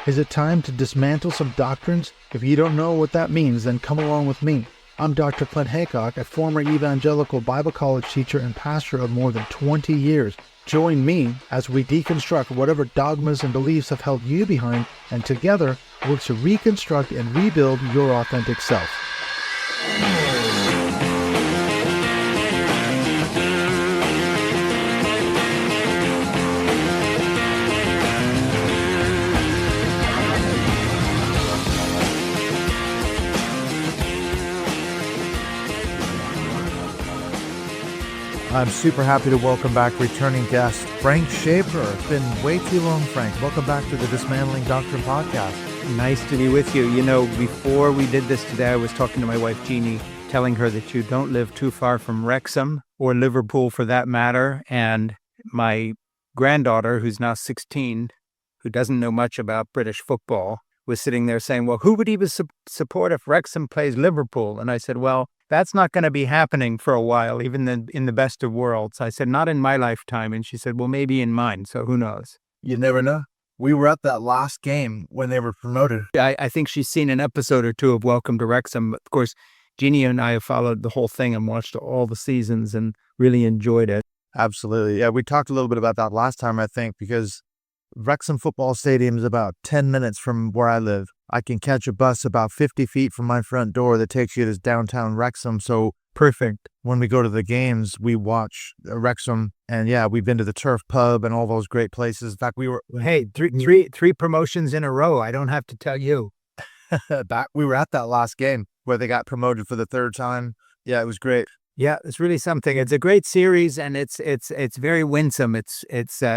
Is it time to dismantle some doctrines? If you don't know what that means, then come along with me. I'm Dr. Clint Haycock, a former evangelical Bible college teacher and pastor of more than 20 years. Join me as we deconstruct whatever dogmas and beliefs have held you behind, and together work to reconstruct and rebuild your authentic self. I'm super happy to welcome back returning guest, Frank Schaeffer. It's been way too long, Frank. Welcome back to the Dismantling Doctrine podcast. Nice to be with you. You know, before we did this today, I was talking to my wife, Jeannie, telling her that you don't live too far from Wrexham or Liverpool for that matter. And my granddaughter, who's now 16, who doesn't know much about British football, was sitting there saying, well, who would even support if Wrexham plays Liverpool? And I said, well, that's not going to be happening for a while, even in the best of worlds. I said, not in my lifetime. And she said, well, maybe in mine. So who knows? You never know. We were at that last game when they were promoted. I think she's seen an episode or two of Welcome to Wrexham. Of course, Jeannie and I have followed the whole thing and watched all the seasons and really enjoyed it. Absolutely. Yeah, we talked a little bit about that last time, I think, because Wrexham Football Stadium is about 10 minutes from where I live. I can catch a bus about 50 feet from my front door that takes you to downtown Wrexham. So perfect. When we go to the games, we watch Wrexham. And yeah, we've been to the Turf Pub and all those great places. In fact, we were... Hey, three promotions in a row. I don't have to tell you. We were at that last game where they got promoted for the third time. Yeah, it was great. Yeah, it's really something. It's a great series, and it's very winsome. It's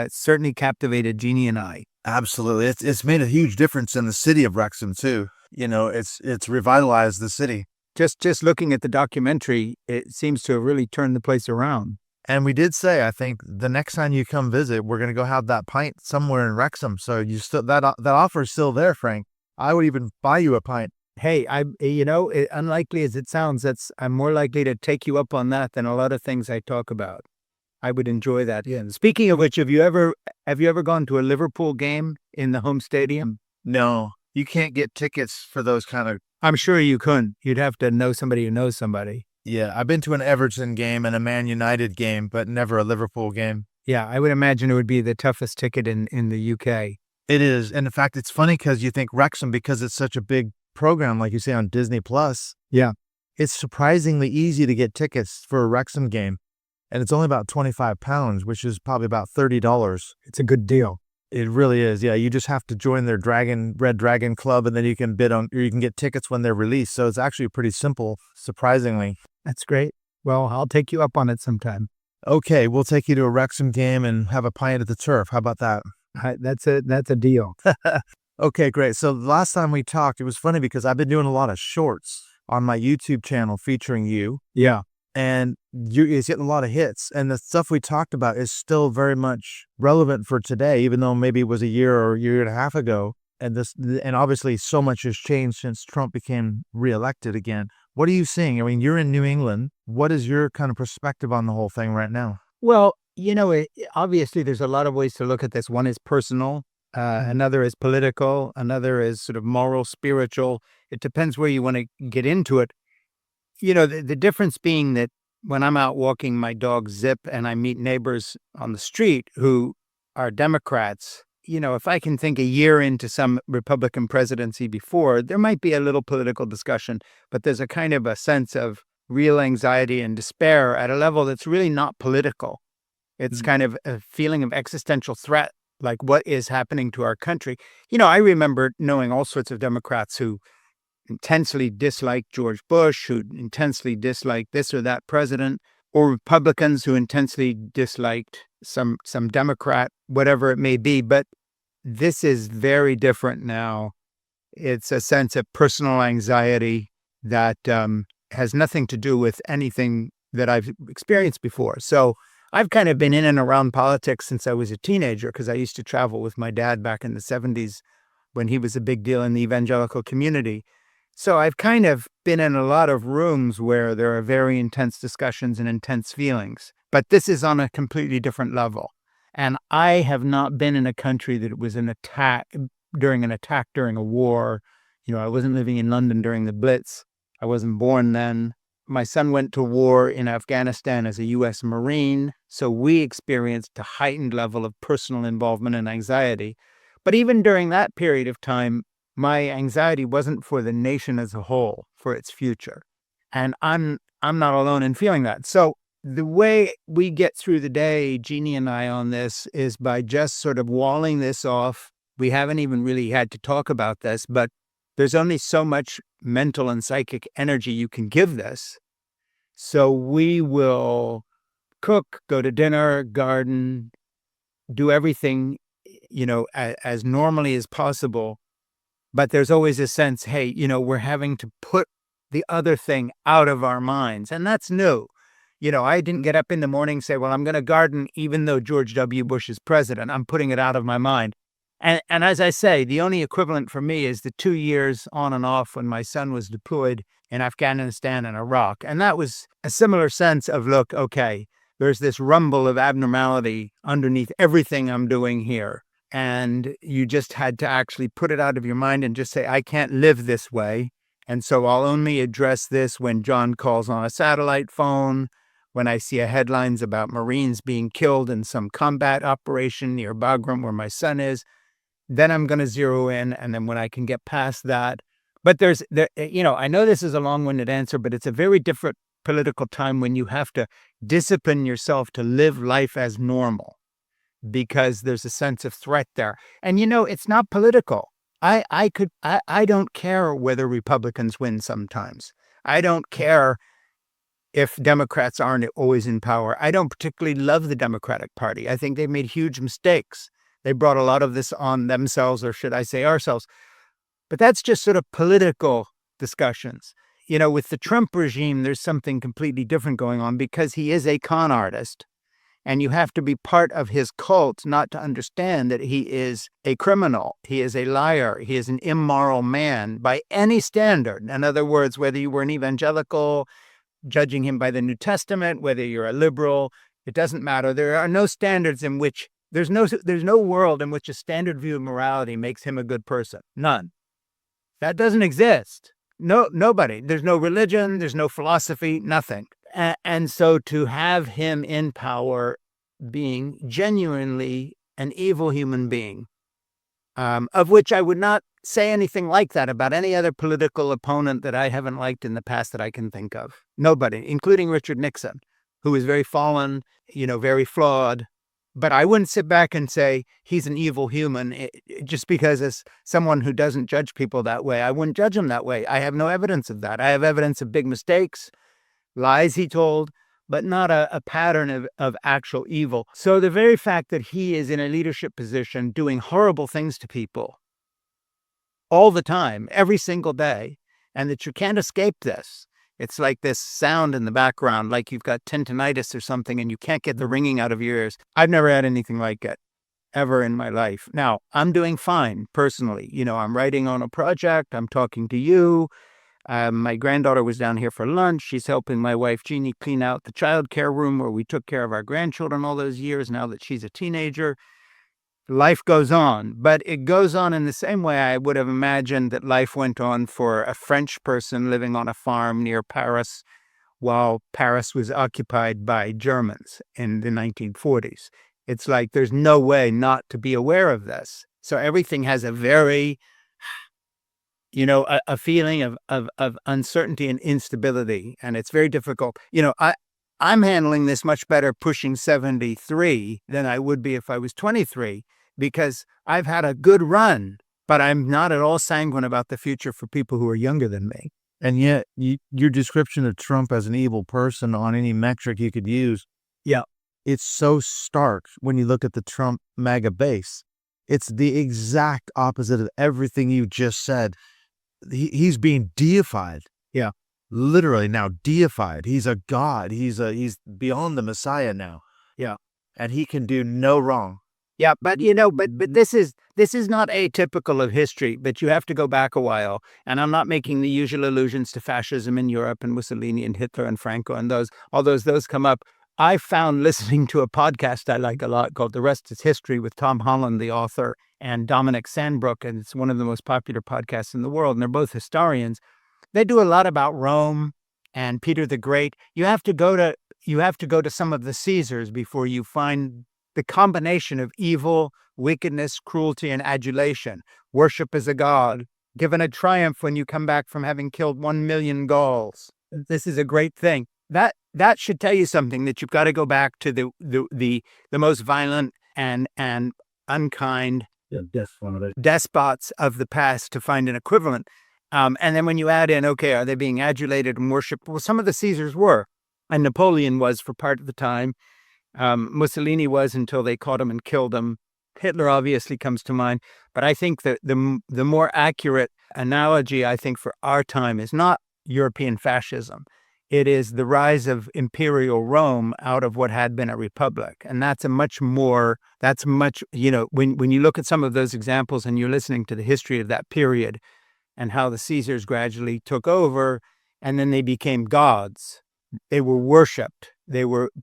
certainly captivated Jeannie and I. Absolutely. It's made a huge difference in the city of Wrexham too. You know, it's revitalized the city. Just looking at the documentary, it seems to have really turned the place around. And we did say, I think the next time you come visit, we're going to go have that pint somewhere in Wrexham. So you still that offer is still there, Frank. I would even buy you a pint. Hey, unlikely as it sounds, I'm more likely to take you up on that than a lot of things I talk about. I would enjoy that. Yeah. Speaking of which, have you ever gone to a Liverpool game in the home stadium? No, you can't get tickets for those kind of... I'm sure you couldn't. You'd have to know somebody who knows somebody. Yeah, I've been to an Everton game and a Man United game, but never a Liverpool game. Yeah, I would imagine it would be the toughest ticket in the UK. It is. And in fact, it's funny because you think Wrexham, because it's such a big program, like you say, on Disney Plus. Yeah. It's surprisingly easy to Tickets for a Wrexham game. And it's only about £25, which is probably about $30. It's a good deal. It really is. Yeah. You just have to join their Red Dragon Club, and then you can bid on, or you can get tickets when they're released. So it's actually pretty simple, surprisingly. That's great. Well, I'll take you up on it sometime. Okay. We'll take you to a Wrexham game and have a pint at the Turf. How about that? That's a deal. Okay, great. So the last time we talked, it was funny because I've been doing a lot of shorts on my YouTube channel featuring you. Yeah. And it's getting a lot of hits. And the stuff we talked about is still very much relevant for today, even though maybe it was a year or a year and a half ago. And obviously so much has changed since Trump became reelected again. What are you seeing? I mean, you're in New England. What is your kind of perspective on the whole thing right now? Well, obviously there's a lot of ways to look at this. One is personal. Another is political. Another is sort of moral, spiritual. It depends where you want to get into it. The difference being that when I'm out walking my dog Zip and I meet neighbors on the street who are Democrats, if I can think a year into some Republican presidency before, there might be a little political discussion, but there's a kind of a sense of real anxiety and despair at a level that's really not political. It's kind of a feeling of existential threat, like what is happening to our country. I remember knowing all sorts of Democrats who intensely disliked George Bush, who intensely disliked this or that president, or Republicans who intensely disliked some Democrat, whatever it may be. But this is very different now. It's a sense of personal anxiety that has nothing to do with anything that I've experienced before. So I've kind of been in and around politics since I was a teenager, because I used to travel with my dad back in the 70s when he was a big deal in the evangelical community. So I've kind of been in a lot of rooms where there are very intense discussions and intense feelings. But this is on a completely different level. And I have not been in a country that was an attack, during an attack during a war. I wasn't living in London during the Blitz. I wasn't born then. My son went to war in Afghanistan as a U.S. Marine, so we experienced a heightened level of personal involvement and anxiety. But even during that period of time, my anxiety wasn't for the nation as a whole, for its future. And I'm not alone in feeling that. So the way we get through the day, Jeannie and I, on this is by just sort of walling this off. We haven't even really had to talk about this, but there's only so much mental and psychic energy you can give this. So we will cook, go to dinner, garden, do everything, as normally as possible. But there's always a sense, hey, we're having to put the other thing out of our minds. And that's new. I didn't get up in the morning and say, well, I'm going to garden even though George W. Bush is president. I'm putting it out of my mind. And as I say, the only equivalent for me is the 2 years on and off when my son was deployed in Afghanistan and Iraq. And that was a similar sense of, look, okay, there's this rumble of abnormality underneath everything I'm doing here. And you just had to actually put it out of your mind and just say, I can't live this way. And so I'll only address this when John calls on a satellite phone, when I see headlines about Marines being killed in some combat operation near Bagram where my son is. Then I'm going to zero in, and then when I can get past that. But I know this is a long-winded answer, but it's a very different political time when you have to discipline yourself to live life as normal because there's a sense of threat there. And, it's not political. I don't care whether Republicans win sometimes. I don't care if Democrats aren't always in power. I don't particularly love the Democratic Party. I think they've made huge mistakes. They brought a lot of this on themselves, or should I say ourselves. But that's just sort of political discussions. With the Trump regime, there's something completely different going on because he is a con artist. And you have to be part of his cult not to understand that he is a criminal. He is a liar. He is an immoral man by any standard. In other words, whether you were an evangelical, judging him by the New Testament, whether you're a liberal, it doesn't matter. There are no standards in which there's no world in which a standard view of morality makes him a good person. None. That doesn't exist. Nobody. There's no religion. There's no philosophy. Nothing. And so to have him in power being genuinely an evil human being, of which I would not say anything like that about any other political opponent that I haven't liked in the past that I can think of. Nobody, including Richard Nixon, who is very fallen, very flawed. But I wouldn't sit back and say he's an evil human just because as someone who doesn't judge people that way, I wouldn't judge him that way. I have no evidence of that. I have evidence of big mistakes, lies he told, but not a pattern of actual evil. So the very fact that he is in a leadership position doing horrible things to people all the time, every single day, and that you can't escape this. It's like this sound in the background, like you've got tinnitus or something and you can't get the ringing out of your ears. I've never had anything like it ever in my life. Now, I'm doing fine personally. I'm writing on a project. I'm talking to you. My granddaughter was down here for lunch. She's helping my wife, Jeannie, clean out the childcare room where we took care of our grandchildren all those years now that she's a teenager. Life goes on, but it goes on in the same way I would have imagined that life went on for a French person living on a farm near Paris while Paris was occupied by Germans in the 1940s. It's like there's no way not to be aware of this. So everything has a very, a feeling of uncertainty and instability, and it's very difficult. I'm handling this much better pushing 73 than I would be if I was 23 because I've had a good run, but I'm not at all sanguine about the future for people who are younger than me. And yet your description of Trump as an evil person on any metric you could use, yeah, it's so stark when you look at the Trump MAGA base. It's the exact opposite of everything you just said. He's being deified. Yeah. Literally now deified. He's a god. He's beyond the Messiah now. Yeah. And he can do no wrong. Yeah, but but this is not atypical of history, but you have to go back a while. And I'm not making the usual allusions to fascism in Europe and Mussolini and Hitler and Franco and those come up. I found listening to a podcast I like a lot called The Rest is History with Tom Holland, the author, and Dominic Sandbrook, and it's one of the most popular podcasts in the world, and they're both historians. They do a lot about Rome and Peter the Great. You have to go to some of the Caesars before you find the combination of evil, wickedness, cruelty, and adulation. Worship as a god, given a triumph when you come back from having killed 1 million Gauls. This is a great thing. That should tell you something, that you've got to go back to the most violent and unkind despots of the past to find an equivalent. And then when you add in, okay, are they being adulated and worshipped? Well, some of the Caesars were, and Napoleon was for part of the time. Mussolini was until they caught him and killed him. Hitler obviously comes to mind, but I think that the more accurate analogy, I think, for our time is not European fascism. It is the rise of imperial Rome out of what had been a republic. And when you look at some of those examples and you're listening to the history of that period and how the Caesars gradually took over, and then they became gods. They were worshipped.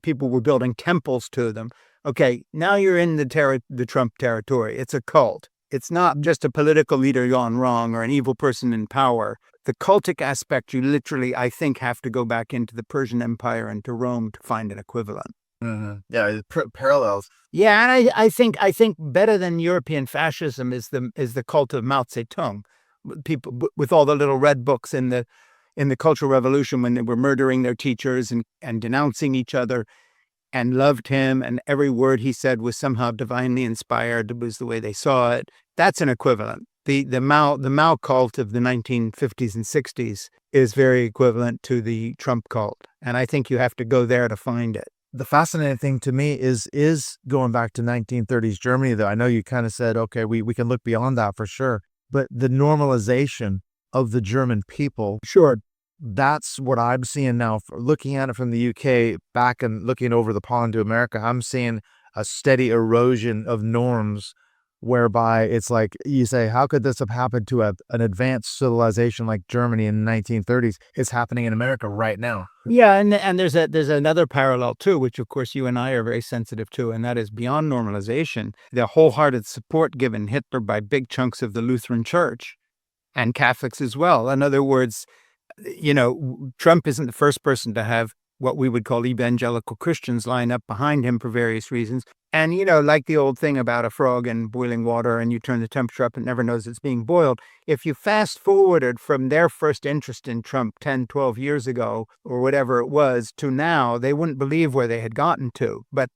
People were building temples to them. Okay, now you're in the Trump territory. It's a cult. It's not just a political leader gone wrong or an evil person in power. The cultic aspect, you literally, I think, have to go back into the Persian Empire and to Rome to find an equivalent. Mm-hmm. Yeah, parallels. Yeah, and I think better than European fascism is the cult of Mao Zedong. People with all the little red books in the Cultural Revolution, when they were murdering their teachers and denouncing each other, and loved him, and every word he said was somehow divinely inspired. It was the way they saw it. That's an equivalent. The Mao cult of the 1950s and 60s is very equivalent to the Trump cult, and I think you have to go there to find it. The fascinating thing to me is going back to 1930s Germany, though. I know you kind of said, okay, we can look beyond that for sure, but the normalization of the German people. Sure. That's what I'm seeing now. Looking at it from the UK back and looking over the pond to America, I'm seeing a steady erosion of norms whereby it's like you say, how could this have happened to an advanced civilization like Germany in the 1930s? It's happening in America right now. Yeah, and there's another parallel too, which of course you and I are very sensitive to, and that is beyond normalization, the wholehearted support given Hitler by big chunks of the Lutheran Church and Catholics as well. In other words, Trump isn't the first person to have what we would call evangelical Christians line up behind him for various reasons. And, like the old thing about a frog in boiling water and you turn the temperature up, it never knows it's being boiled. If you fast forwarded from their first interest in Trump 10, 12 years ago or whatever it was to now, they wouldn't believe where they had gotten to. But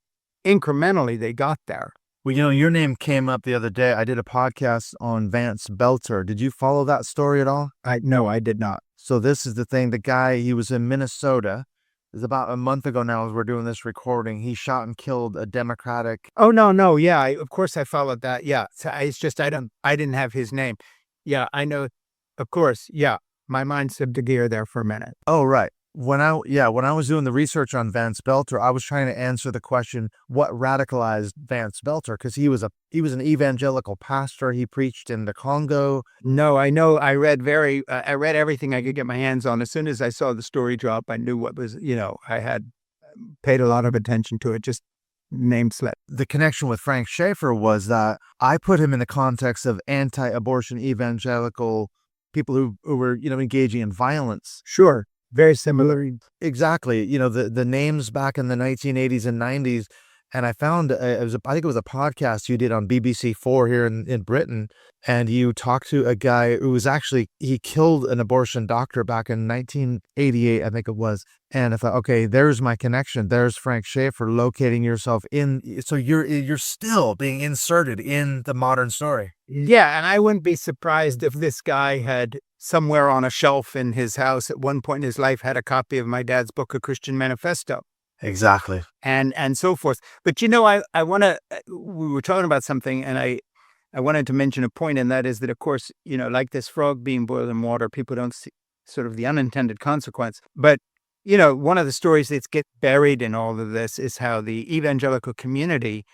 incrementally, they got there. Well, your name came up the other day. I did a podcast on Vance Belter. Did you follow that story at all? No, I did not. So this is the thing. The guy, he was in Minnesota. It was about a month ago now as we're doing this recording. He shot and killed a Democratic. Oh, no. Yeah, of course I followed that. Yeah. So it's just I didn't have his name. Yeah, I know. Of course. Yeah. My mind slipped a gear there for a minute. Oh, right. When I was doing the research on Vance Belter, I was trying to answer the question, what radicalized Vance Belter? Because he was an evangelical pastor. He preached in the Congo. No, I know. I read everything I could get my hands on. As soon as I saw the story drop, I knew what was, I had paid a lot of attention to it. Just name slip. The connection with Frank Schaeffer was that I put him in the context of anti-abortion evangelical people who were, engaging in violence. Sure. Very similar. Exactly. The names back in the 1980s and 90s. And I found, I think it was a podcast you did on BBC4 here in Britain. And you talked to a guy who was he killed an abortion doctor back in 1988, I think it was. And I thought, okay, there's my connection. There's Frank Schaeffer locating yourself in. So you're still being inserted in the modern story. Yeah. And I wouldn't be surprised if this guy had somewhere on a shelf in his house at one point in his life had a copy of my dad's book, A Christian Manifesto. Exactly. And so forth. But, we were talking about something and I wanted to mention a point, and that is that, of course, like this frog being boiled in water, people don't see sort of the unintended consequence. But, one of the stories that gets buried in all of this is how the evangelical community,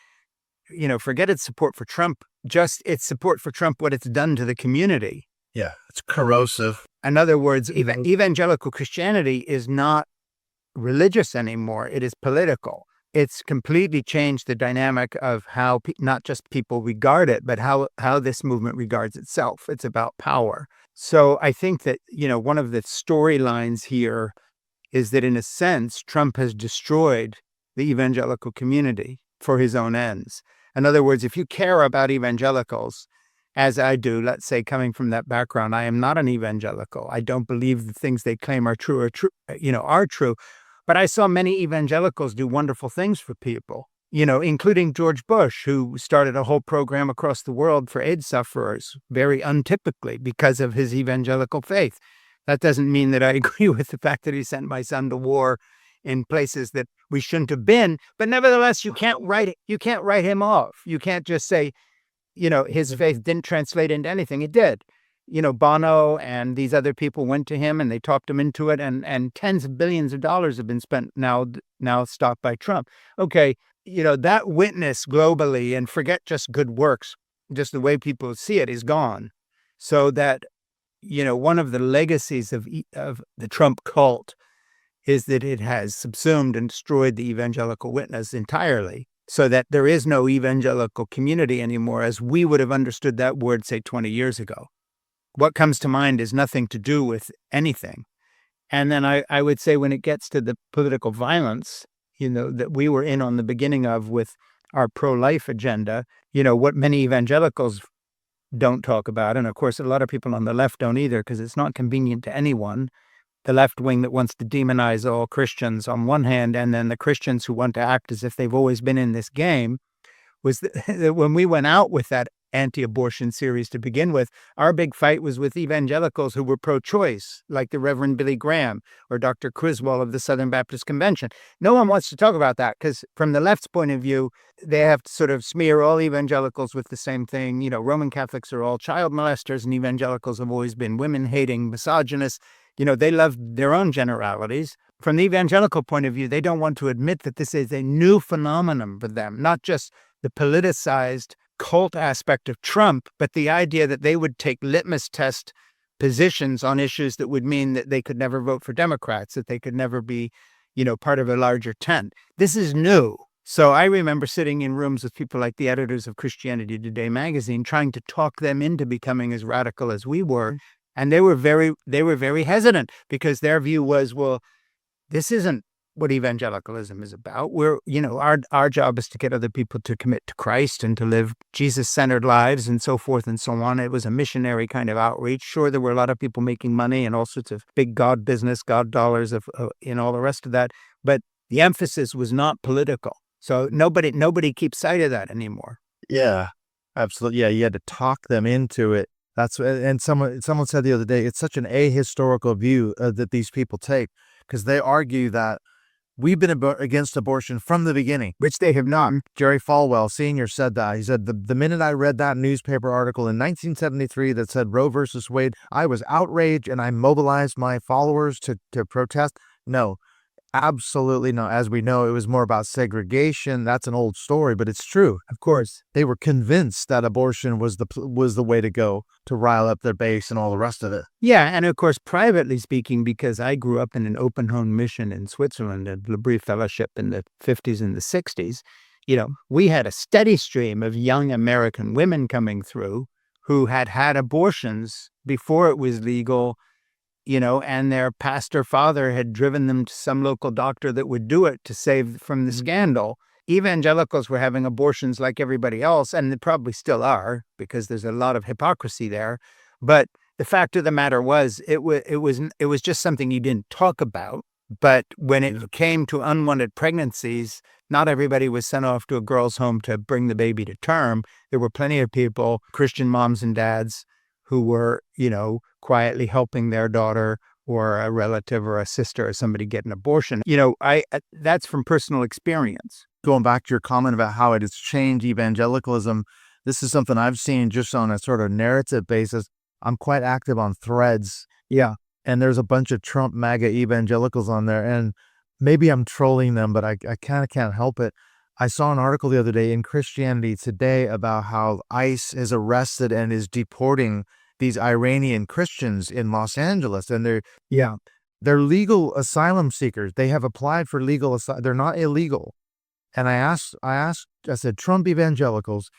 forget its support for Trump, just its support for Trump, what it's done to the community. Yeah, it's corrosive. In other words, evangelical Christianity is not religious anymore. It is political. it's completely changed the dynamic of how not just people regard it, but how this movement regards itself. It's about power. So I think that, one of the storylines here is that in a sense, Trump has destroyed the evangelical community for his own ends. In other words, if you care about evangelicals, as I do, let's say coming from that background, I am not an evangelical. I don't believe the things they claim are true, are true. But I saw many evangelicals do wonderful things for people, including George Bush, who started a whole program across the world for AIDS sufferers, very untypically because of his evangelical faith. That doesn't mean that I agree with the fact that he sent my son to war in places that we shouldn't have been. But nevertheless, you can't write him off. You can't just say, his faith didn't translate into anything. It did. Bono and these other people went to him and they talked him into it, and tens of billions of dollars have been spent now stopped by Trump. Okay, that witness globally, and forget just good works, just the way people see it, is gone. So that, one of the legacies of the Trump cult is that it has subsumed and destroyed the evangelical witness entirely, so that there is no evangelical community anymore as we would have understood that word, say, 20 years ago. What comes to mind is nothing to do with anything. And then I would say when it gets to the political violence, that we were in on the beginning of with our pro-life agenda, what many evangelicals don't talk about, and of course a lot of people on the left don't either, because it's not convenient to anyone, the left wing that wants to demonize all Christians on one hand, and then the Christians who want to act as if they've always been in this game, was that when we went out with that anti-abortion series to begin with, our big fight was with evangelicals who were pro-choice, like the Reverend Billy Graham or Dr. Criswell of the Southern Baptist Convention. No one wants to talk about that because from the left's point of view, they have to sort of smear all evangelicals with the same thing. Roman Catholics are all child molesters and evangelicals have always been women-hating misogynists. They love their own generalities. From the evangelical point of view, they don't want to admit that this is a new phenomenon for them, not just the politicized cult aspect of Trump, but the idea that they would take litmus test positions on issues that would mean that they could never vote for Democrats, that they could never be, part of a larger tent. This is new. So I remember sitting in rooms with people like the editors of Christianity Today magazine, trying to talk them into becoming as radical as we were. And they were very hesitant because their view was, well, this isn't what evangelicalism is about. Our job is to get other people to commit to Christ and to live Jesus-centered lives and so forth and so on. It was a missionary kind of outreach. Sure, there were a lot of people making money and all sorts of big God business, God dollars, and all the rest of that. But the emphasis was not political. So nobody keeps sight of that anymore. Yeah, absolutely. Yeah, you had to talk them into it. And someone said the other day, it's such an ahistorical view that these people take, because they argue that we've been against abortion from the beginning, which they have not. Jerry Falwell Sr. said that. He said, the minute I read that newspaper article in 1973 that said Roe versus Wade, I was outraged and I mobilized my followers to protest. No, absolutely not. As we know, it was more about segregation. That's an old story, but it's true. Of course. They were convinced that abortion was the way to go to rile up their base and all the rest of it. Yeah, and of course, privately speaking, because I grew up in an open home mission in Switzerland at L'Abri Fellowship in the 50s and the 60s, we had a steady stream of young American women coming through who had abortions before it was legal, and their pastor father had driven them to some local doctor that would do it to save from the scandal. Evangelicals were having abortions like everybody else, and they probably still are because there's a lot of hypocrisy there. But the fact of the matter was, it was just something you didn't talk about. But when it came to unwanted pregnancies, not everybody was sent off to a girl's home to bring the baby to term. There were plenty of people, Christian moms and dads, who were, quietly helping their daughter or a relative or a sister or somebody get an abortion. That's from personal experience. Going back to your comment about how it has changed evangelicalism, this is something I've seen just on a sort of narrative basis. I'm quite active on Threads. Yeah. And there's a bunch of Trump MAGA evangelicals on there. And maybe I'm trolling them, but I kind of can't help it. I saw an article the other day in Christianity Today about how ICE is arrested and is deporting these Iranian Christians in Los Angeles. And they're legal asylum seekers. They have applied for legal asylum. They're not illegal. And I said, Trump evangelicals,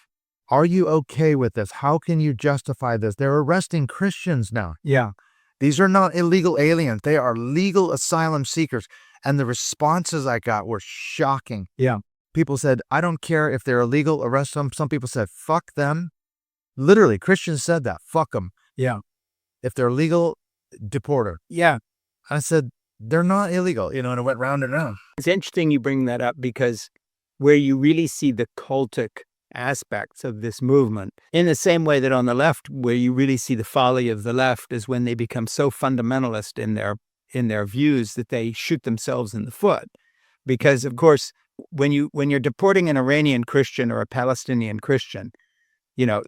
are you okay with this? How can you justify this? They're arresting Christians now. Yeah. These are not illegal aliens. They are legal asylum seekers. And the responses I got were shocking. Yeah. People said, I don't care if they're illegal, arrest them. Some people said, fuck them. Literally, Christians said that, fuck them. Yeah. If they're legal, deport her. Yeah. I said, they're not illegal, and it went round and round. It's interesting you bring that up, because where you really see the cultic aspects of this movement, in the same way that on the left, where you really see the folly of the left is when they become so fundamentalist in their views that they shoot themselves in the foot. Because of course, when you're deporting an Iranian Christian or a Palestinian Christian,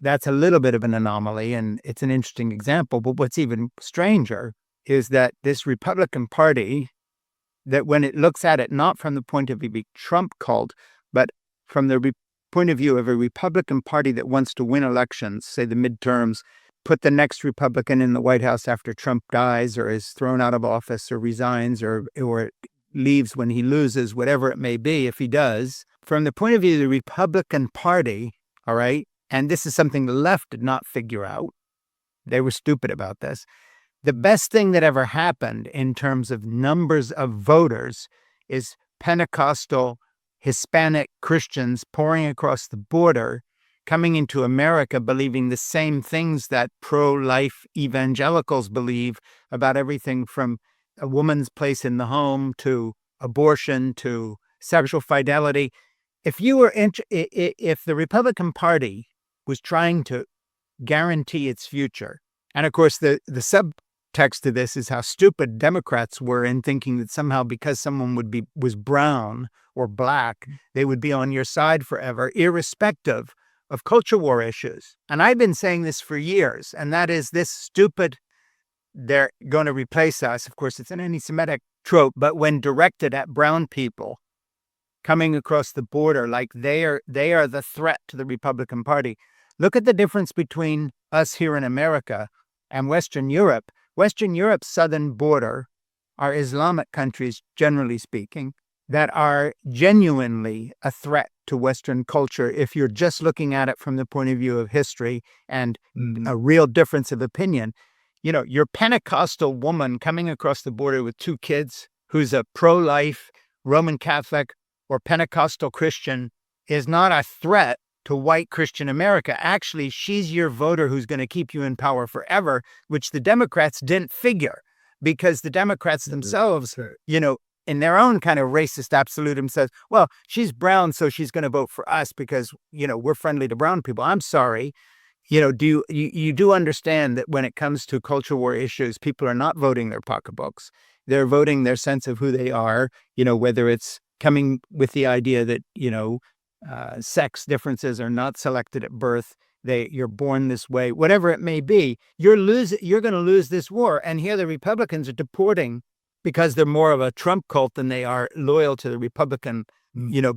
that's a little bit of an anomaly, and it's an interesting example. But what's even stranger is that this Republican Party, that when it looks at it not from the point of view Trump called, but from the point of view of a Republican Party that wants to win elections, say the midterms, put the next Republican in the White House after Trump dies or is thrown out of office or resigns or leaves when he loses, whatever it may be, if he does, from the point of view of the Republican Party, all right, and this is something the left did not figure out. They were stupid about this. The best thing that ever happened in terms of numbers of voters is Pentecostal Hispanic Christians pouring across the border, coming into America believing the same things that pro-life evangelicals believe about everything from a woman's place in the home to abortion to sexual fidelity. If the Republican Party was trying to guarantee its future, and of course the subtext to this is how stupid Democrats were in thinking that somehow because someone was brown or black, they would be on your side forever, irrespective of culture war issues. And I've been saying this for years, and that is this stupid, they're going to replace us. Of course, it's an anti-Semitic trope, but when directed at brown people coming across the border, like they are the threat to the Republican Party. Look at the difference between us here in America and Western Europe. Western Europe's southern border are Islamic countries, generally speaking, that are genuinely a threat to Western culture if you're just looking at it from the point of view of history and a real difference of opinion. Your Pentecostal woman coming across the border with 2 kids who's a pro-life Roman Catholic or Pentecostal Christian is not a threat to white Christian America. Actually, she's your voter who's going to keep you in power forever, which the Democrats didn't figure, because the Democrats themselves, in their own kind of racist absolutism says, well, she's brown, so she's going to vote for us because, we're friendly to brown people. I'm sorry. Do you do understand that when it comes to culture war issues, people are not voting their pocketbooks. They're voting their sense of who they are, whether it's coming with the idea that, sex differences are not selected at birth. You're born this way, whatever it may be. You're going to lose this war. And here the Republicans are deporting because they're more of a Trump cult than they are loyal to the Republican,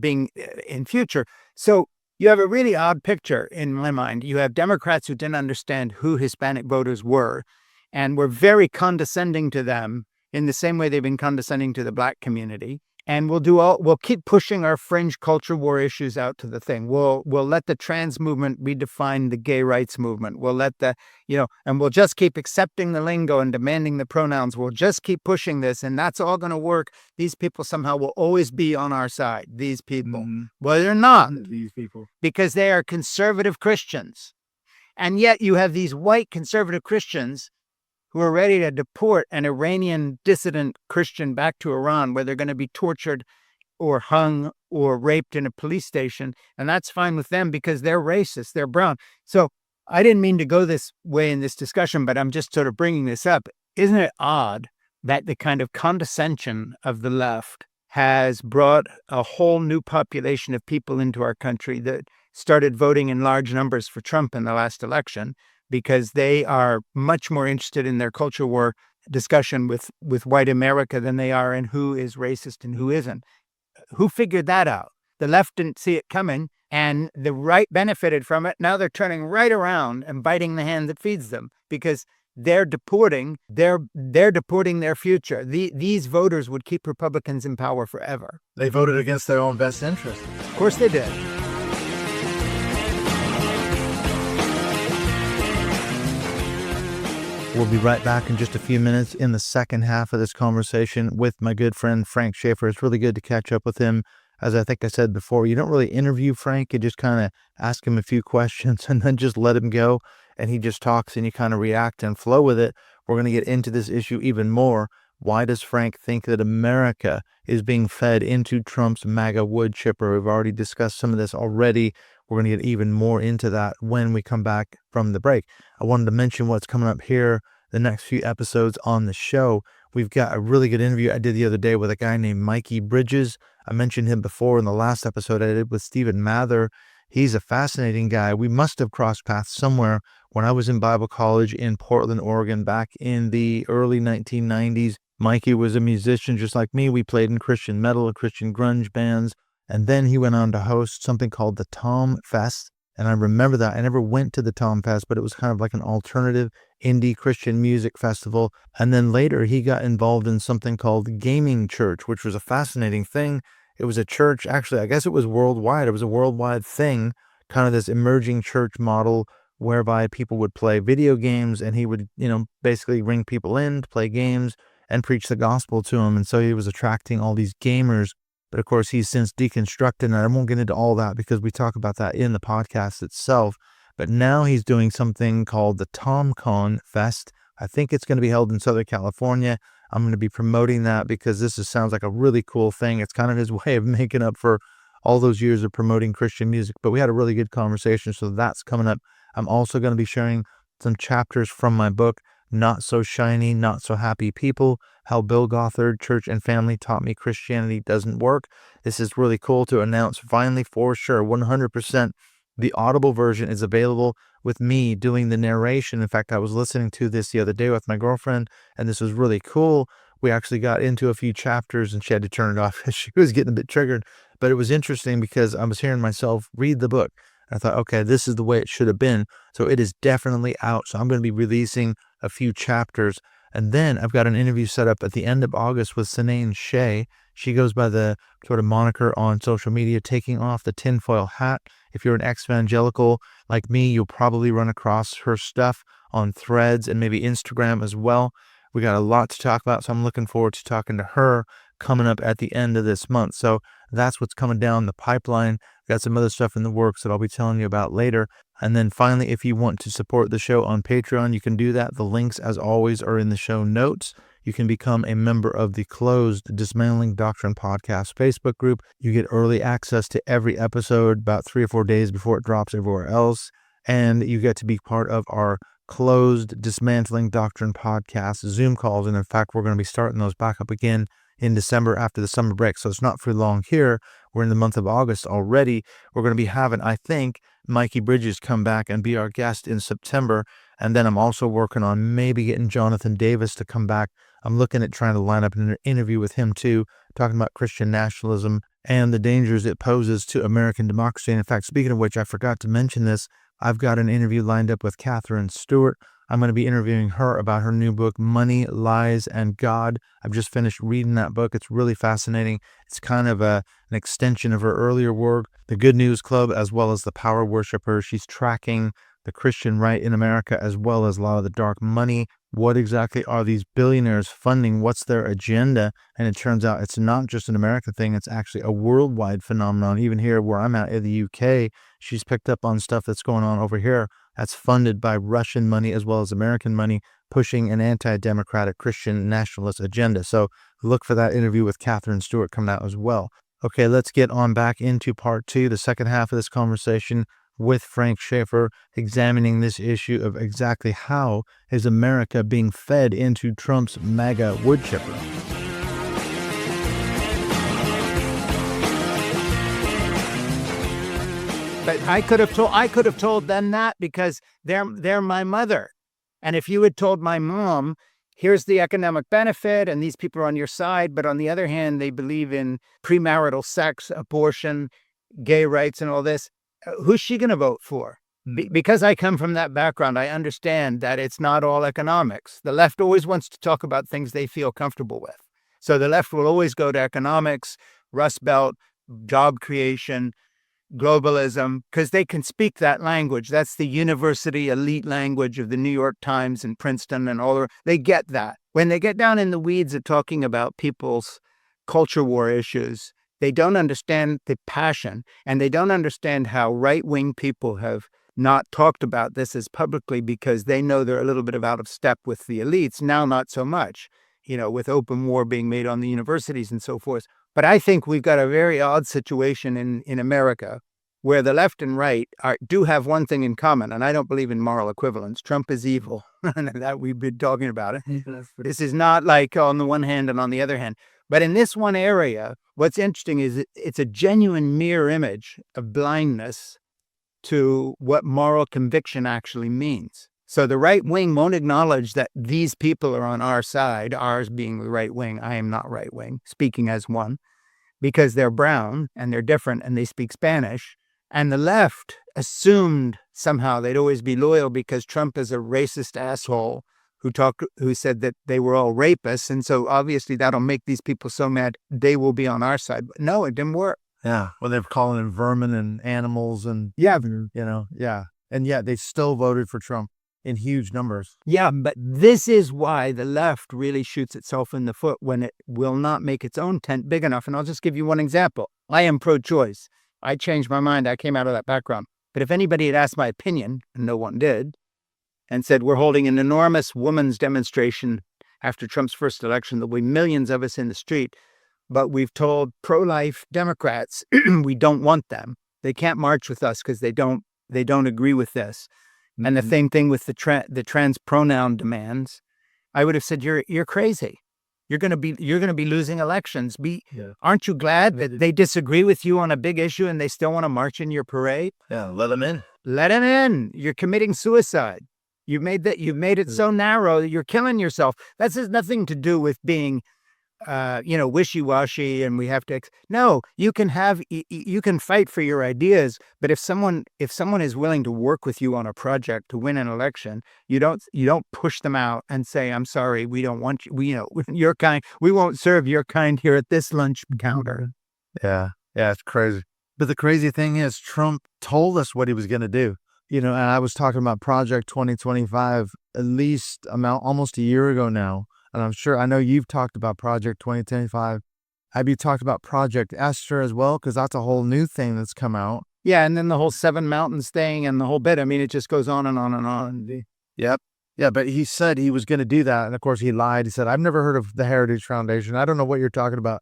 being in future. So you have a really odd picture in my mind. You have Democrats who didn't understand who Hispanic voters were and were very condescending to them in the same way they've been condescending to the black community. And we'll keep pushing our fringe culture war issues out to the thing. We'll let the trans movement redefine the gay rights movement. We'll let and we'll just keep accepting the lingo and demanding the pronouns. We'll just keep pushing this, and that's all going to work. These people somehow will always be on our side. These people. Well, they're not. These people. Because they are conservative Christians. And yet you have these white conservative Christians who are ready to deport an Iranian dissident Christian back to Iran, where they're going to be tortured or hung or raped in a police station. And that's fine with them because they're racist, they're brown. So I didn't mean to go this way in this discussion, but I'm just sort of bringing this up. Isn't it odd that the kind of condescension of the left has brought a whole new population of people into our country that started voting in large numbers for Trump in the last election, because they are much more interested in their culture war discussion with white America than they are in who is racist and who isn't. Who figured that out? The left didn't see it coming, and the right benefited from it. Now they're turning right around and biting the hand that feeds them, because they're deporting their future. These voters would keep Republicans in power forever. They voted against their own best interest. Of course they did. We'll be right back in just a few minutes in the second half of this conversation with my good friend Frank Schaeffer. It's really good to catch up with him. As I think I said before, you don't really interview Frank. You just kind of ask him a few questions and then just let him go. And he just talks and you kind of react and flow with it. We're going to get into this issue even more. Why does Frank think that America is being fed into Trump's MAGA woodchipper? We've already discussed some of this already. We're going to get even more into that when we come back from the break. I wanted to mention what's coming up here the next few episodes on the show. We've got a really good interview I did the other day with a guy named Mikey Bridges. I mentioned him before in the last episode I did with Stephen Mather. He's a fascinating guy. We must have crossed paths somewhere when I was in Bible college in Portland, Oregon, back in the early 1990s. Mikey was a musician just like me. We played in Christian metal, Christian grunge bands. And then he went on to host something called the Tom Fest. And I remember that. I never went to the Tom Fest, but it was kind of like an alternative indie Christian music festival. And then later he got involved in something called Gaming Church, which was a fascinating thing. It was a church, actually, I guess it was worldwide. It was a worldwide thing, kind of this emerging church model whereby people would play video games and he would, basically bring people in to play games and preach the gospel to them. And so he was attracting all these gamers. But of course, he's since deconstructed, and I won't get into all that because we talk about that in the podcast itself. But now he's doing something called the TomCon Fest. I think it's going to be held in Southern California. I'm going to be promoting that because sounds like a really cool thing. It's kind of his way of making up for all those years of promoting Christian music. But we had a really good conversation, so that's coming up. I'm also going to be sharing some chapters from my book, Not So Shiny, Not So Happy People, How Bill Gothard, Church and Family Taught Me Christianity Doesn't Work. This is really cool to announce finally for sure, 100%. The Audible version is available with me doing the narration. In fact, I was listening to this the other day with my girlfriend, and this was really cool. We actually got into a few chapters and she had to turn it off because she was getting a bit triggered. But it was interesting because I was hearing myself read the book. I thought, okay, this is the way it should have been. So it is definitely out. So I'm going to be releasing a few chapters. And then I've got an interview set up at the end of August with Sinane Shea. She goes by the sort of moniker on social media, Taking Off the Tinfoil Hat. If you're an ex-evangelical like me, you'll probably run across her stuff on Threads and maybe Instagram as well. We got a lot to talk about, so I'm looking forward to talking to her coming up at the end of this month. So that's what's coming down the pipeline. Got some other stuff in the works that I'll be telling you about later. And then finally, if you want to support the show on Patreon, you can do that. The links, as always, are in the show notes. You can become a member of the closed Dismantling Doctrine Podcast Facebook group. You get early access to every episode about 3 or 4 days before it drops everywhere else. And you get to be part of our closed Dismantling Doctrine Podcast Zoom calls. And in fact, we're going to be starting those back up again in December after the summer break. So it's not for long here. We're in the month of August already. We're going to be having, I think, Mikey Bridges come back and be our guest in September. And then I'm also working on maybe getting Jonathan Davis to come back. I'm looking at trying to line up an interview with him too, talking about Christian nationalism and the dangers it poses to American democracy. And in fact, speaking of which, I forgot to mention this. I've got an interview lined up with Catherine Stewart. I'm going to be interviewing her about her new book, Money, Lies, and God. I've just finished reading that book. It's really fascinating. It's kind of an extension of her earlier work, The Good News Club, as well as The Power Worshiper. She's tracking the Christian right in America, as well as a lot of the dark money. What exactly are these billionaires funding? What's their agenda? And it turns out it's not just an American thing. It's actually a worldwide phenomenon. Even here where I'm at in the UK, she's picked up on stuff that's going on over here that's funded by Russian money as well as American money, pushing an anti-democratic Christian nationalist agenda. So look for that interview with Catherine Stewart coming out as well. Okay, let's get on back into part 2, the second half of this conversation with Frank Schaeffer, examining this issue of exactly how is America being fed into Trump's MAGA woodchipper. But I could have told them that because they're my mother. And if you had told my mom, here's the economic benefit and these people are on your side, but on the other hand, they believe in premarital sex, abortion, gay rights and all this, who's she going to vote for? Because I come from that background, I understand that it's not all economics. The left always wants to talk about things they feel comfortable with. So the left will always go to economics, Rust Belt, job creation, globalism, because they can speak that language. That's the university elite language of the New York Times and Princeton and all. They get that. When they get down in the weeds of talking about people's culture war issues, they don't understand the passion, and they don't understand how right-wing people have not talked about this as publicly because they know they're a little bit out of step with the elites. Now, not so much, with open war being made on the universities and so forth. But I think we've got a very odd situation in America where the left and right do have one thing in common, and I don't believe in moral equivalence. Trump is evil, and that we've been talking about it. This is not like on the one hand and on the other hand. But in this one area, what's interesting is it's a genuine mirror image of blindness to what moral conviction actually means. So the right wing won't acknowledge that these people are on our side, ours being the right wing. I am not right wing, speaking as one, because they're brown and they're different and they speak Spanish. And the left assumed somehow they'd always be loyal because Trump is a racist asshole who said that they were all rapists. And so obviously that'll make these people so mad they will be on our side. But no, it didn't work. Yeah. Well, they're calling them vermin and animals and, Yeah. yeah. And yet they still voted for Trump in huge numbers. Yeah, but this is why the left really shoots itself in the foot when it will not make its own tent big enough. And I'll just give you one example. I am pro-choice. I changed my mind. I came out of that background. But if anybody had asked my opinion, and no one did, and said, we're holding an enormous women's demonstration after Trump's first election, there'll be millions of us in the street, but we've told pro-life Democrats we don't want them. They can't march with us because they don't agree with this. And the same thing with the trans pronoun demands. I would have said, you're crazy. You're going to be losing elections. Aren't you glad that they disagree with you on a big issue and they still want to march in your parade? Yeah, let them in. Let them in. You're committing suicide. You've made it so narrow that you're killing yourself. That has nothing to do with being wishy-washy and we have to, no, you can fight for your ideas, but if someone is willing to work with you on a project to win an election, you don't push them out and say, I'm sorry, we don't want you, your kind, we won't serve your kind here at this lunch counter. Yeah. Yeah. It's crazy. But the crazy thing is Trump told us what he was going to do, and I was talking about Project 2025, at least almost a year ago now. And I know you've talked about Project 2025. Have you talked about Project Esther as well? Because that's a whole new thing that's come out. Yeah, and then the whole 7 Mountains thing and the whole bit. I mean, it just goes on and on and on. Yep. Yeah, but he said he was going to do that. And of course, he lied. He said, I've never heard of the Heritage Foundation. I don't know what you're talking about.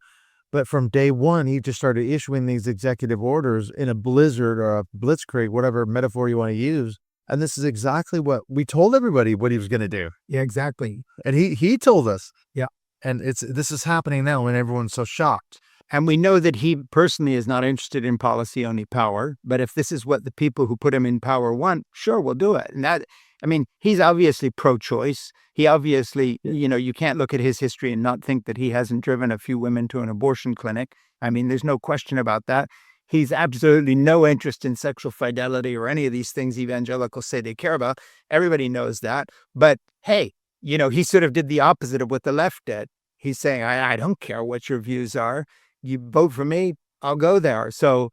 But from day one, he just started issuing these executive orders in a blizzard or a blitzkrieg, whatever metaphor you want to use. And this is exactly what we told everybody what he was going to do. Yeah, exactly. And he told us. Yeah. And this is happening now when everyone's so shocked. And we know that he personally is not interested in policy, only power. But if this is what the people who put him in power want, sure, we'll do it. And he's obviously pro-choice. He obviously, you can't look at his history and not think that he hasn't driven a few women to an abortion clinic. I mean, there's no question about that. He's absolutely no interest in sexual fidelity or any of these things evangelicals say they care about. Everybody knows that. But hey, he sort of did the opposite of what the left did. He's saying, I don't care what your views are. You vote for me, I'll go there. So,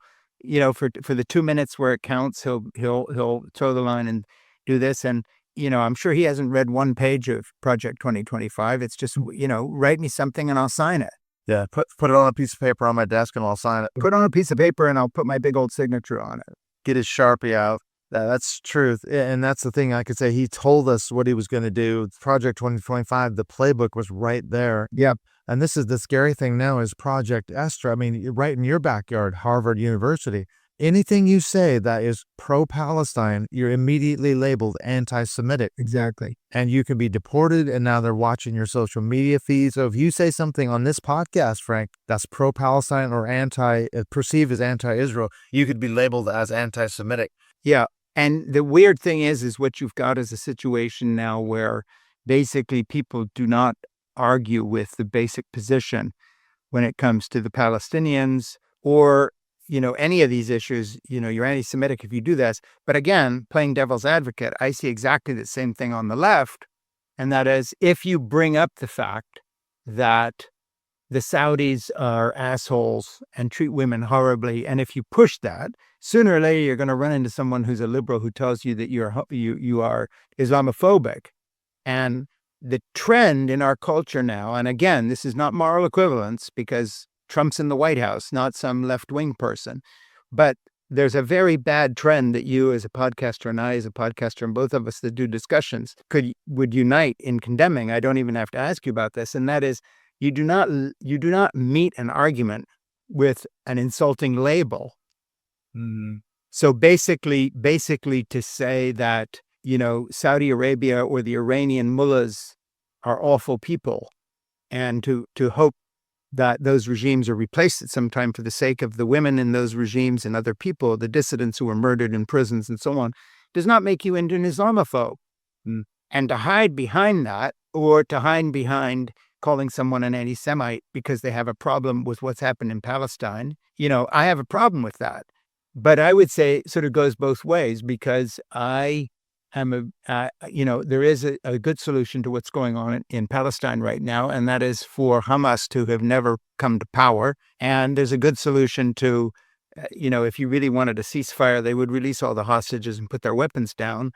for the 2 minutes where it counts, he'll toe the line and do this. And, I'm sure he hasn't read one page of Project 2025. It's just, write me something and I'll sign it. Yeah, put it on a piece of paper on my desk and I'll sign it. Put on a piece of paper and I'll put my big old signature on it. Get his Sharpie out. That's truth. And that's the thing I could say. He told us what he was going to do. Project 2025, the playbook was right there. Yep. And this is the scary thing now is Project Esther. I mean, right in your backyard, Harvard University. Anything you say that is pro-Palestine, you're immediately labeled anti-Semitic. Exactly. And you can be deported, and now they're watching your social media feed. So if you say something on this podcast, Frank, that's pro-Palestine or perceived as anti-Israel, you could be labeled as anti-Semitic. Yeah. And the weird thing is what you've got is a situation now where basically people do not argue with the basic position when it comes to the Palestinians or any of these issues, you're anti-Semitic if you do this. But again, playing devil's advocate, I see exactly the same thing on the left. And that is, if you bring up the fact that the Saudis are assholes and treat women horribly, and if you push that, sooner or later you're going to run into someone who's a liberal who tells you that you are Islamophobic. And the trend in our culture now, and again, this is not moral equivalence because Trump's in the White House, not some left-wing person, but there's a very bad trend that you as a podcaster and I as a podcaster and both of us that do discussions would unite in condemning. I don't even have to ask you about this. And that is, you do not meet an argument with an insulting label. Mm. So basically to say that, Saudi Arabia or the Iranian mullahs are awful people, and to hope that those regimes are replaced at some time for the sake of the women in those regimes and other people, the dissidents who were murdered in prisons and so on, does not make you into an Islamophobe. Mm. And to hide behind that, or to hide behind calling someone an anti-Semite because they have a problem with what's happened in Palestine, I have a problem with that. But I would say it sort of goes both ways, because I am there is a good solution to what's going on in Palestine right now, and that is for Hamas to have never come to power. And there's a good solution to, if you really wanted a ceasefire, they would release all the hostages and put their weapons down.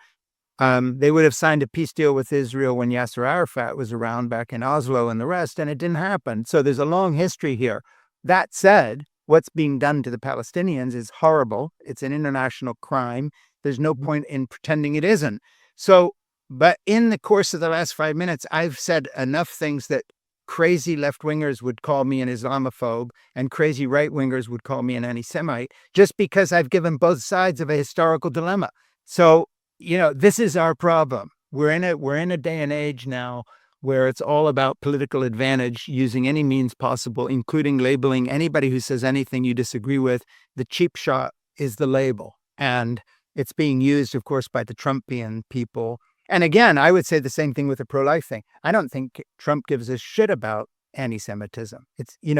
They would have signed a peace deal with Israel when Yasser Arafat was around back in Oslo and the rest, and it didn't happen. So there's a long history here. That said, what's being done to the Palestinians is horrible. It's an international crime. There's no point in pretending it isn't. So, but in the course of the last 5 minutes, I've said enough things that crazy left-wingers would call me an Islamophobe and crazy right-wingers would call me an anti-Semite, just because I've given both sides of a historical dilemma. So, this is our problem. We're in a day and age now where it's all about political advantage, using any means possible, including labeling anybody who says anything you disagree with. The cheap shot is the label. And it's being used, of course, by the Trumpian people. And again, I would say the same thing with the pro-life thing. I don't think Trump gives a shit about anti-Semitism. It's, he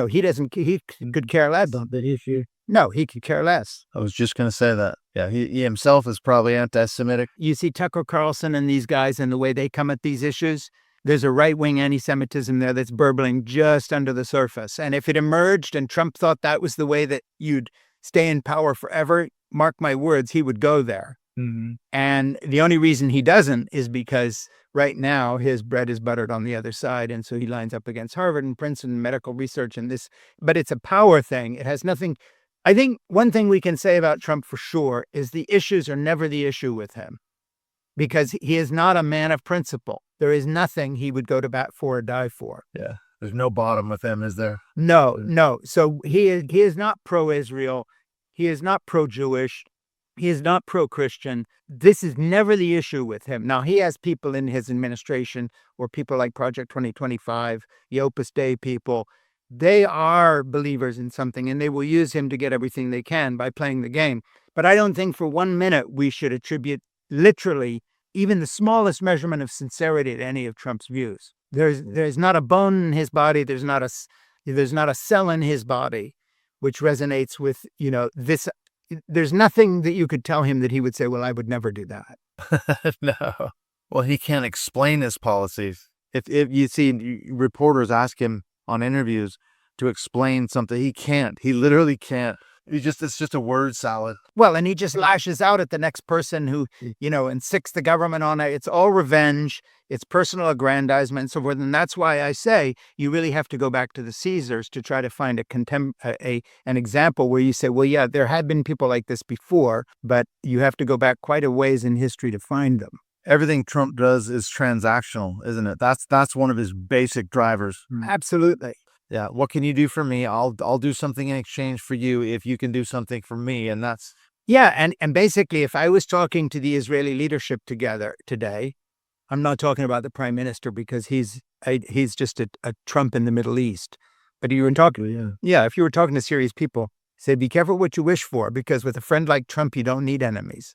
could care less. Not the issue. No, he could care less. I was just going to say that. Yeah, he himself is probably anti-Semitic. You see Tucker Carlson and these guys and the way they come at these issues, there's a right-wing anti-Semitism there that's burbling just under the surface. And if it emerged and Trump thought that was the way that you'd stay in power forever, mark my words, he would go there. Mm-hmm. And the only reason he doesn't is because right now his bread is buttered on the other side. And so he lines up against Harvard and Princeton medical research and this, but it's a power thing. It has nothing. I think one thing we can say about Trump for sure is the issues are never the issue with him, because he is not a man of principle. There is nothing he would go to bat for or die for. Yeah. There's no bottom with him, is there? No. So he is not pro-Israel. He is not pro-Jewish. He is not pro-Christian. This is never the issue with him. Now, he has people in his administration, or people like Project 2025, the Opus Dei people. They are believers in something, and they will use him to get everything they can by playing the game. But I don't think for 1 minute we should attribute literally even the smallest measurement of sincerity to any of Trump's views. There's not a bone in his body. There's not a cell in his body which resonates with, this. There's nothing that you could tell him that he would say, well, I would never do that. No. Well, he can't explain his policies. If you see reporters ask him on interviews to explain something, he can't. He literally can't. It's just a word salad. Well, and he just lashes out at the next person who, and sicks the government on it. It's all revenge. It's personal aggrandizement and so forth. And that's why I say you really have to go back to the Caesars to try to find an example where you say, well, yeah, there had been people like this before, but you have to go back quite a ways in history to find them. Everything Trump does is transactional, isn't it? That's one of his basic drivers. Absolutely. Yeah. What can you do for me? I'll do something in exchange for you if you can do something for me. And that's. Yeah. And basically, if I was talking to the Israeli leadership today, I'm not talking about the prime minister because he's just a Trump in the Middle East. But if you were talking to serious people, say, be careful what you wish for, because with a friend like Trump, you don't need enemies.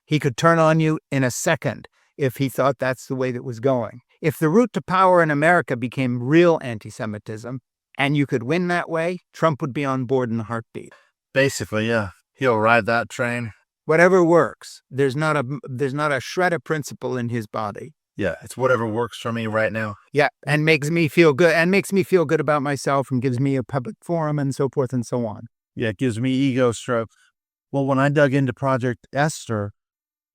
He could turn on you in a second if he thought that's the way that was going. If the route to power in America became real anti-Semitism, and you could win that way, Trump would be on board in a heartbeat. Basically, yeah. He'll ride that train. Whatever works. There's not a shred of principle in his body. Yeah, it's whatever works for me right now. Yeah, and makes me feel good, about myself, and gives me a public forum, and so forth and so on. Yeah, it gives me ego stroke. Well, when I dug into Project Esther,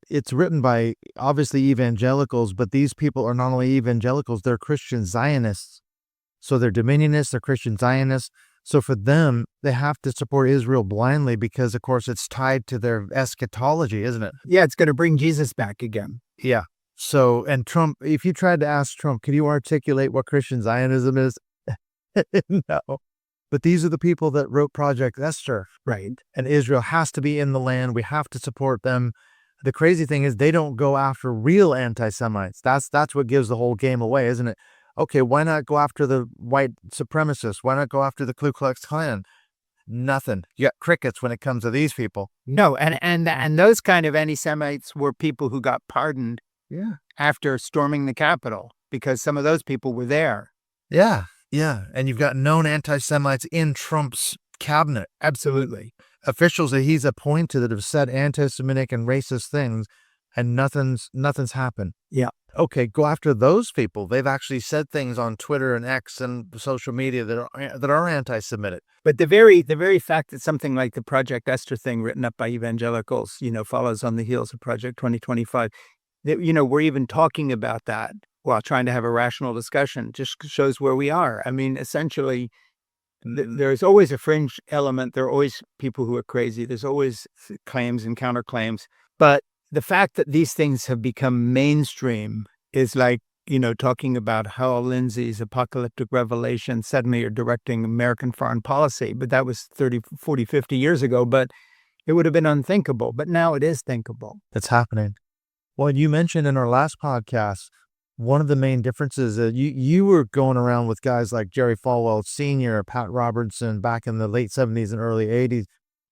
it's written by obviously evangelicals, but these people are not only evangelicals, they're Christian Zionists. So they're dominionists, they're Christian Zionists. So for them, they have to support Israel blindly because, of course, it's tied to their eschatology, isn't it? Yeah, it's going to bring Jesus back again. Yeah. So, and Trump, if you tried to ask Trump, could you articulate what Christian Zionism is? No. But these are the people that wrote Project Esther. Right. And Israel has to be in the land. We have to support them. The crazy thing is they don't go after real anti-Semites. That's what gives the whole game away, isn't it? Okay, why not go after the white supremacists? Why not go after the Ku Klux Klan? Nothing. You got crickets when it comes to these people. No, and those kind of anti-Semites were people who got pardoned after storming the Capitol because some of those people were there. Yeah, yeah. And you've got known anti-Semites in Trump's cabinet. Absolutely. Officials that he's appointed that have said anti-Semitic and racist things, and nothing's happened. Yeah. Okay, go after those people. They've actually said things on Twitter and X and social media that are anti-Semitic. But the very fact that something like the Project Esther thing written up by evangelicals, follows on the heels of Project 2025, that, we're even talking about that while trying to have a rational discussion just shows where we are. I mean, essentially, there's always a fringe element. There are always people who are crazy. There's always claims and counterclaims. But the fact that these things have become mainstream is like, talking about Hal Lindsey's apocalyptic revelation suddenly are directing American foreign policy. But that was 30, 40, 50 years ago. But it would have been unthinkable. But now it is thinkable. That's happening. Well, you mentioned in our last podcast, one of the main differences that you were going around with guys like Jerry Falwell Sr., Pat Robertson back in the late 70s and early 80s.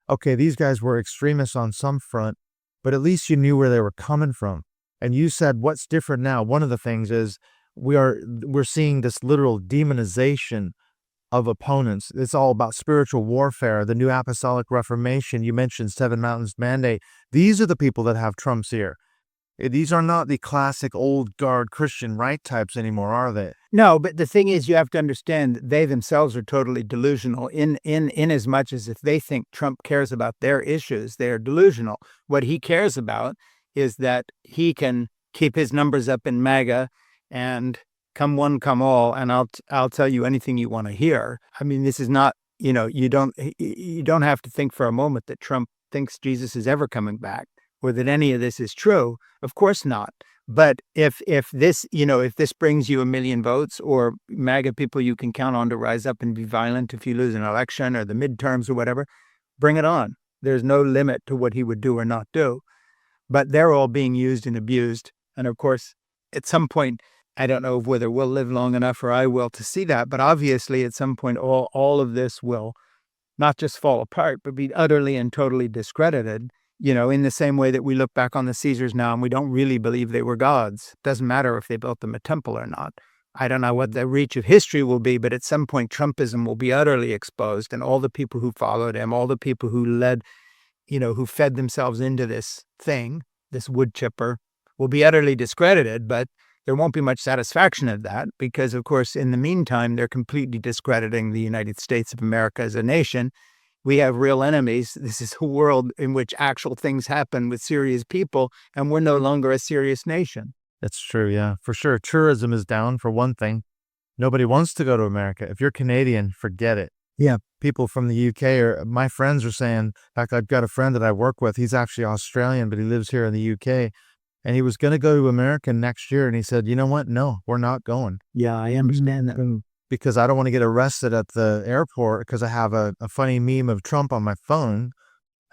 Okay, these guys were extremists on some front, but at least you knew where they were coming from. And you said, what's different now? One of the things is we're seeing this literal demonization of opponents. It's all about spiritual warfare, the New Apostolic Reformation. You mentioned Seven Mountains Mandate. These are the people that have Trump's ear. These are not the classic old guard Christian right types anymore, are they? No, but the thing is, you have to understand that they themselves are totally delusional in as much as if they think Trump cares about their issues, they are delusional. What he cares about is that he can keep his numbers up in MAGA and come one, come all, and I'll tell you anything you want to hear. I mean, this is not, you don't have to think for a moment that Trump thinks Jesus is ever coming back or that any of this is true. Of course not. But if this brings you 1 million votes or MAGA people you can count on to rise up and be violent if you lose an election or the midterms or whatever, bring it on. There's no limit to what he would do or not do. But they're all being used and abused. And of course, at some point, I don't know whether we'll live long enough or I will to see that, but obviously at some point all of this will not just fall apart, but be utterly and totally discredited. In the same way that we look back on the Caesars now and we don't really believe they were gods. Doesn't matter if they built them a temple or not. I don't know what the reach of history will be, but at some point Trumpism will be utterly exposed, and all the people who followed him, all the people who led, who fed themselves into this thing, this woodchipper, will be utterly discredited, but there won't be much satisfaction of that because, of course, in the meantime, they're completely discrediting the United States of America as a nation. We have real enemies. This is a world in which actual things happen with serious people, and we're no longer a serious nation. That's true, yeah, for sure. Tourism is down, for one thing. Nobody wants to go to America. If you're Canadian, forget it. Yeah. People from the UK, or my friends are saying, in fact, I've got a friend that I work with. He's actually Australian, but he lives here in the UK. And he was going to go to America next year. And he said, you know what? No, we're not going. Yeah, I understand that. Because I don't want to get arrested at the airport because I have a funny meme of Trump on my phone.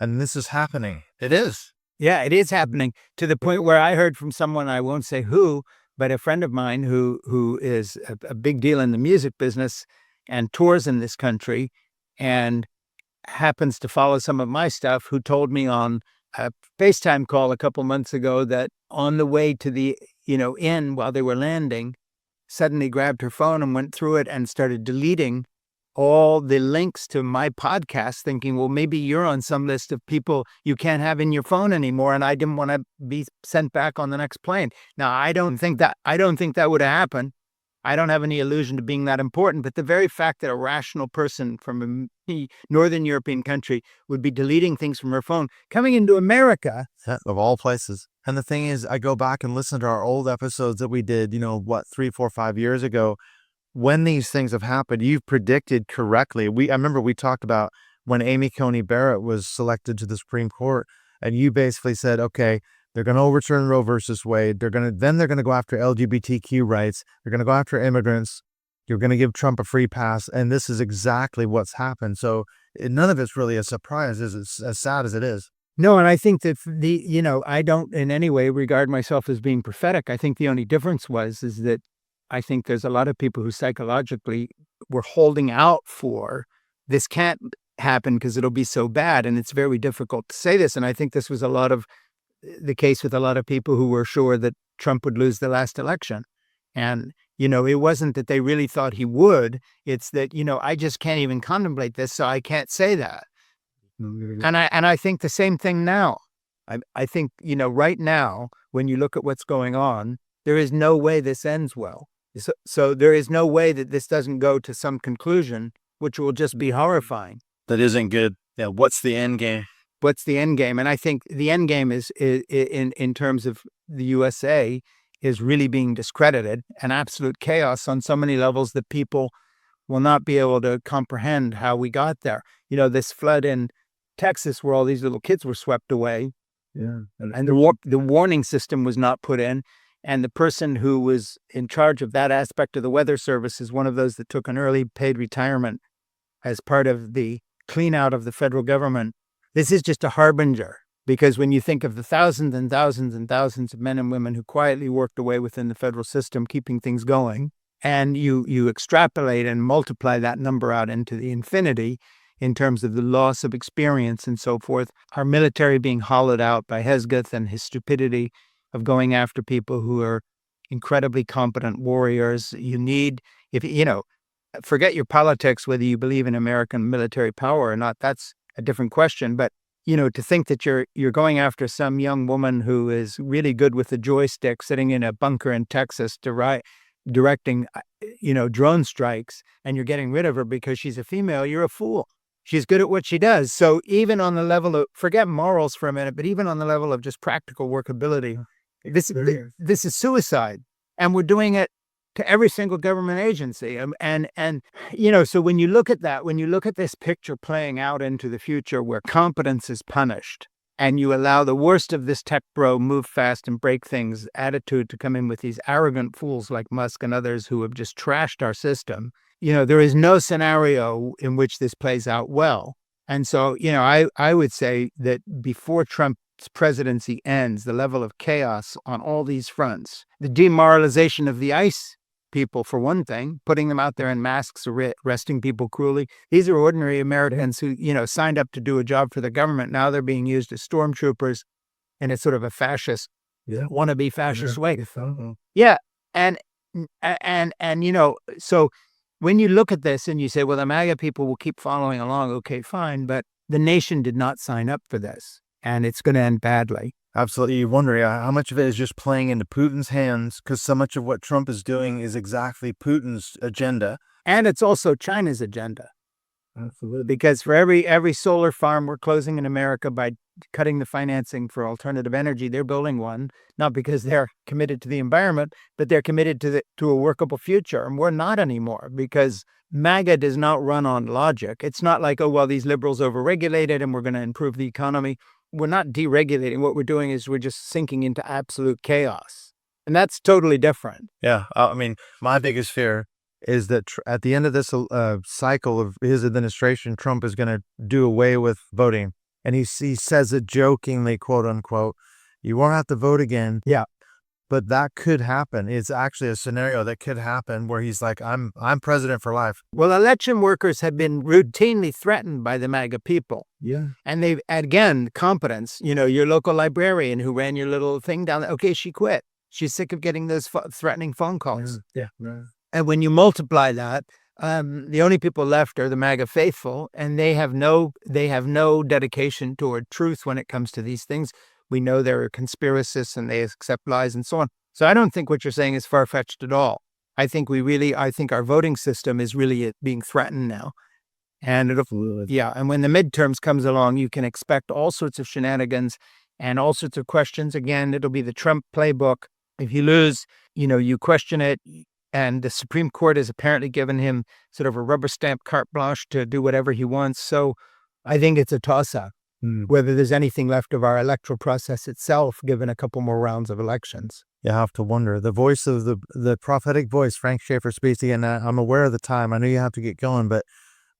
And this is happening. It is. Yeah, it is happening to the point where I heard from someone, I won't say who, but a friend of mine who is a big deal in the music business and tours in this country and happens to follow some of my stuff, who told me on a FaceTime call a couple months ago that on the way to the, inn while they were landing, suddenly grabbed her phone and went through it and started deleting all the links to my podcast thinking, well, maybe you're on some list of people you can't have in your phone anymore. And I didn't want to be sent back on the next plane. Now, I don't think that would have happened. I don't have any illusion to being that important, but the very fact that a rational person from a Northern European country would be deleting things from her phone, coming into America. Of all places. And the thing is, I go back and listen to our old episodes that we did, 3, 4, 5 years ago. When these things have happened, you've predicted correctly. I remember we talked about when Amy Coney Barrett was selected to the Supreme Court, and you basically said, okay, they're going to overturn Roe versus Wade. They're going to go after LGBTQ rights. They're going to go after immigrants. You're going to give Trump a free pass. And this is exactly what's happened. So none of it's really a surprise, as sad as it is. No, and I think that I don't in any way regard myself as being prophetic. I think the only difference is that I think there's a lot of people who psychologically were holding out for this can't happen because it'll be so bad. And it's very difficult to say this. And I think this was a lot of the case with a lot of people who were sure that Trump would lose the last election. And, it wasn't that they really thought he would. It's that, I just can't even contemplate this, so I can't say that. And I think the same thing now. I think, right now, when you look at what's going on, there is no way this ends well. So there is no way that this doesn't go to some conclusion, which will just be horrifying. That isn't good. Yeah. What's the end game? What's the end game? And I think the end game is in terms of the USA is really being discredited and absolute chaos on so many levels that people will not be able to comprehend how we got there. This flood in Texas where all these little kids were swept away. Yeah. And the warning system was not put in. And the person who was in charge of that aspect of the Weather Service is one of those that took an early paid retirement as part of the clean out of the federal government. This is just a harbinger, because when you think of the thousands and thousands and thousands of men and women who quietly worked away within the federal system, keeping things going, and you extrapolate and multiply that number out into the infinity in terms of the loss of experience and so forth, our military being hollowed out by Hesketh and his stupidity of going after people who are incredibly competent warriors. Forget your politics, whether you believe in American military power or not, that's a different question. But, to think that you're going after some young woman who is really good with a joystick sitting in a bunker in Texas directing, drone strikes, and you're getting rid of her because she's a female, you're a fool. She's good at what she does. So even on the level of, forget morals for a minute, but even on the level of just practical workability, this is suicide. And we're doing it to every single government agency. So when you look at that, when you look at this picture playing out into the future where competence is punished, and you allow the worst of this tech bro move fast and break things attitude to come in with these arrogant fools like Musk and others who have just trashed our system, there is no scenario in which this plays out well. And so, I would say that before Trump's presidency ends, the level of chaos on all these fronts, the demoralization of the ICE people, for one thing, putting them out there in masks, arresting people cruelly. These are ordinary Americans who, signed up to do a job for the government. Now they're being used as stormtroopers in a sort of a fascist, wannabe fascist way. Yeah. And, so when you look at this and you say, well, the MAGA people will keep following along. Okay, fine. But the nation did not sign up for this, and it's going to end badly. Absolutely. You wonder how much of it is just playing into Putin's hands, because so much of what Trump is doing is exactly Putin's agenda. And it's also China's agenda. Absolutely. Because for every solar farm we're closing in America by cutting the financing for alternative energy, they're building one, not because they're committed to the environment, but they're committed to a workable future. And we're not anymore, because MAGA does not run on logic. It's not like, oh, well, these liberals overregulated and we're going to improve the economy. We're not deregulating. What we're doing is we're just sinking into absolute chaos. And that's totally different. Yeah. My biggest fear is that at the end of this cycle of his administration, Trump is going to do away with voting. And he says it jokingly, quote unquote, you won't have to vote again. Yeah. But that could happen. It's actually a scenario that could happen where he's like, I'm president for life. Well, election workers have been routinely threatened by the MAGA people. Yeah. And they've, again, competence. Your local librarian who ran your little thing down there, okay, she quit. She's sick of getting those threatening phone calls. Yeah. Right. And when you multiply that, The only people left are the MAGA faithful, and they have no dedication toward truth when it comes to these things. We know they're conspiracists and they accept lies and so on. So I don't think what you're saying is far-fetched at all. I think our voting system is really being threatened now. And and when the midterms comes along, you can expect all sorts of shenanigans and all sorts of questions. Again, it'll be the Trump playbook. If you lose, you question it. And the Supreme Court has apparently given him sort of a rubber stamp carte blanche to do whatever he wants. So I think it's a toss-up, whether there's anything left of our electoral process itself, given a couple more rounds of elections. You have to wonder. The voice of the prophetic voice, Frank Schaeffer speaks again. I'm aware of the time. I know you have to get going, but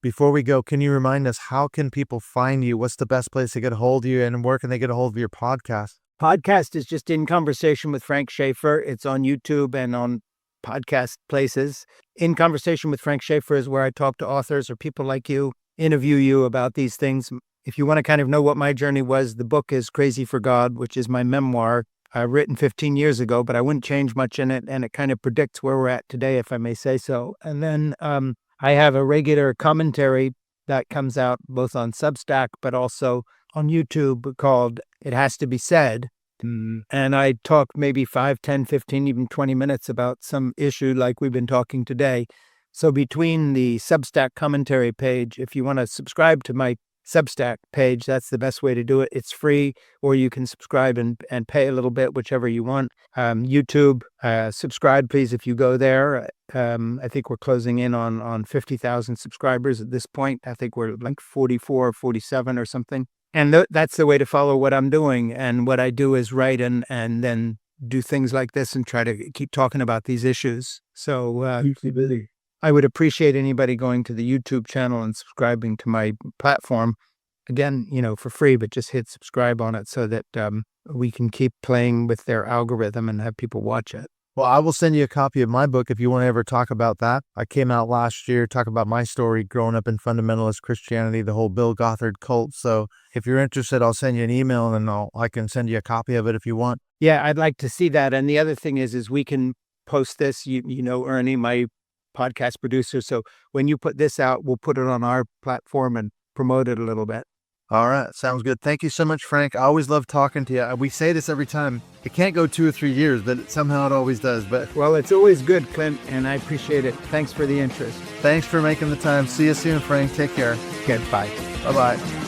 before we go, can you remind us, how can people find you? What's the best place to get a hold of you, and where can they get a hold of your podcast? Podcast is just In Conversation with Frank Schaeffer. It's on YouTube and on podcast places. In Conversation with Frank Schaeffer is where I talk to authors or people like you, interview you about these things. If you want to kind of know what my journey was, the book is Crazy for God, which is my memoir, written 15 years ago, but I wouldn't change much in it, and it kind of predicts where we're at today, if I may say so. And then I have a regular commentary that comes out both on Substack, but also on YouTube, called It Has to Be Said. And I talk maybe 5, 10, 15, even 20 minutes about some issue like we've been talking today. So between the Substack commentary page, if you want to subscribe to my Substack page, that's the best way to do it. It's free, or you can subscribe and pay a little bit, whichever you want. YouTube, subscribe, please, if you go there. I think we're closing in on 50,000 subscribers at this point. I think we're like 44 or 47 or something. And that's the way to follow what I'm doing. And what I do is write and then do things like this and try to keep talking about these issues. So I would appreciate anybody going to the YouTube channel and subscribing to my platform. Again, for free, but just hit subscribe on it so that we can keep playing with their algorithm and have people watch it. Well, I will send you a copy of my book if you want to ever talk about that. I came out last year, talk about my story growing up in fundamentalist Christianity, the whole Bill Gothard cult. So if you're interested, I'll send you an email and I can send you a copy of it if you want. Yeah, I'd like to see that. And the other thing is we can post this, Ernie, my podcast producer. So when you put this out, we'll put it on our platform and promote it a little bit. All right. Sounds good. Thank you so much, Frank. I always love talking to you. We say this every time. It can't go 2 or 3 years, but somehow it always does. But well, it's always good, Clint, and I appreciate it. Thanks for the interest. Thanks for making the time. See you soon, Frank. Take care. Okay, bye. Bye-bye.